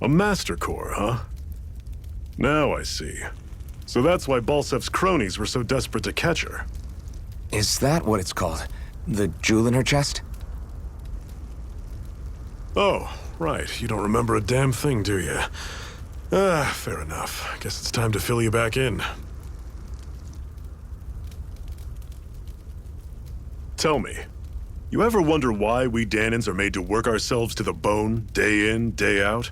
A Master Core, huh? Now I see. So that's why Balsef's cronies were so desperate to catch her. Is that what it's called? The jewel in her chest? Oh, right. You don't remember a damn thing, do you? Fair enough. Guess it's time to fill you back in. Tell me, you ever wonder why we Dahnans are made to work ourselves to the bone, day in, day out?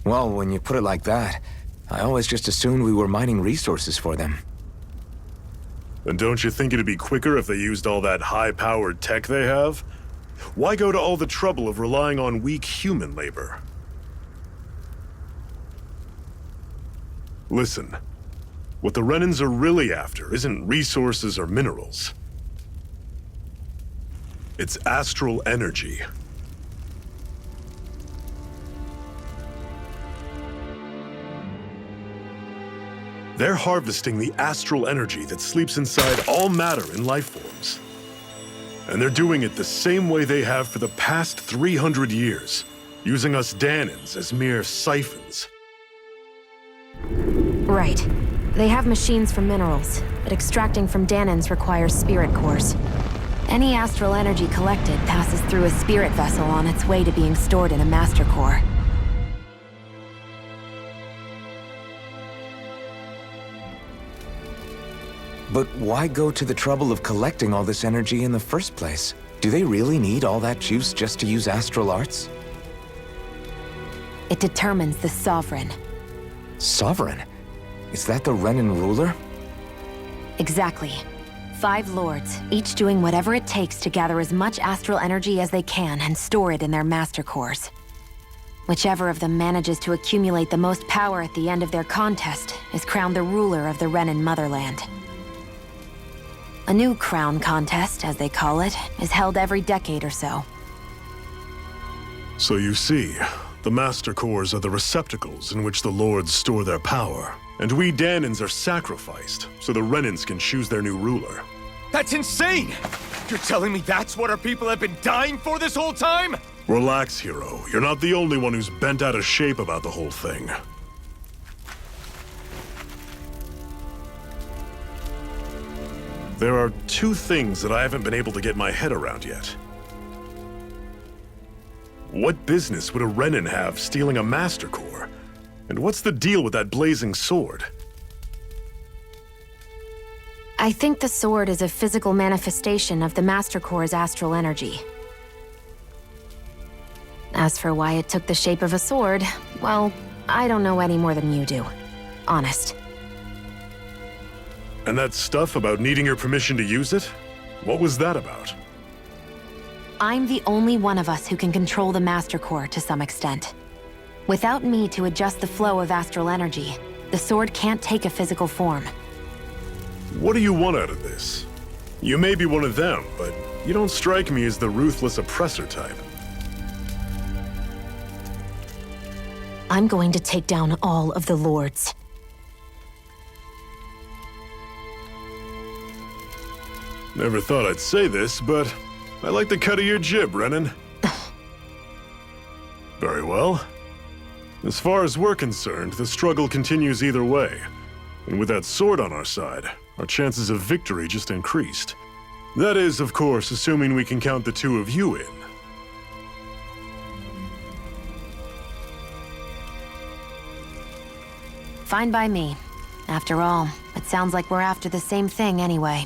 Well, when you put it like that, I always just assumed we were mining resources for them. And don't you think it'd be quicker if they used all that high-powered tech they have? Why go to all the trouble of relying on weak human labor? Listen, what the Renans are really after isn't resources or minerals. It's astral energy. They're harvesting the astral energy that sleeps inside all matter in life forms. And they're doing it the same way they have for the past 300 years, using us Dahnans as mere siphons. Right. They have machines for minerals, but extracting from Dahnans requires spirit cores. Any astral energy collected passes through a spirit vessel on its way to being stored in a master core. But why go to the trouble of collecting all this energy in the first place? Do they really need all that juice just to use astral arts? It determines the Sovereign. Sovereign? Is that the Renan ruler? Exactly. 5 lords, each doing whatever it takes to gather as much astral energy as they can and store it in their master cores. Whichever of them manages to accumulate the most power at the end of their contest is crowned the ruler of the Renan motherland. A new crown contest, as they call it, is held every decade or so. So you see, the Master Cores are the receptacles in which the Lords store their power. And we Dahnans are sacrificed, so the Renans can choose their new ruler. That's insane! You're telling me that's what our people have been dying for this whole time? Relax, hero. You're not the only one who's bent out of shape about the whole thing. There are 2 things that I haven't been able to get my head around yet. What business would a Renan have stealing a Master Core? And what's the deal with that blazing sword? I think the sword is a physical manifestation of the Master Core's astral energy. As for why it took the shape of a sword, well, I don't know any more than you do. Honest. And that stuff about needing your permission to use it? What was that about? I'm the only one of us who can control the Master Core to some extent. Without me to adjust the flow of astral energy, the sword can't take a physical form. What do you want out of this? You may be one of them, but you don't strike me as the ruthless oppressor type. I'm going to take down all of the lords. Never thought I'd say this, but I like the cut of your jib, Renan. Very well. As far as we're concerned, the struggle continues either way. And with that sword on our side, our chances of victory just increased. That is, of course, assuming we can count the 2 of you in. Fine by me. After all, it sounds like we're after the same thing anyway.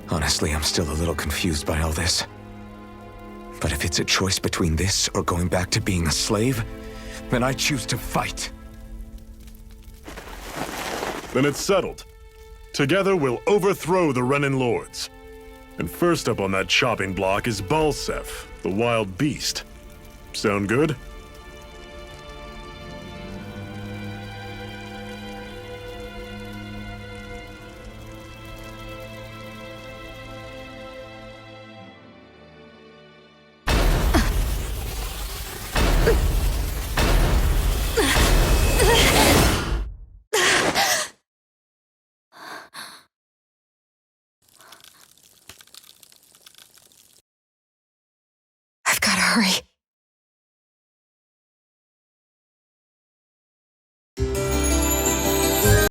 Honestly, I'm still a little confused by all this. But if it's a choice between this or going back to being a slave, then I choose to fight. Then it's settled. Together we'll overthrow the Renan Lords. And first up on that chopping block is Balsef, the wild beast. Sound good? Hurry.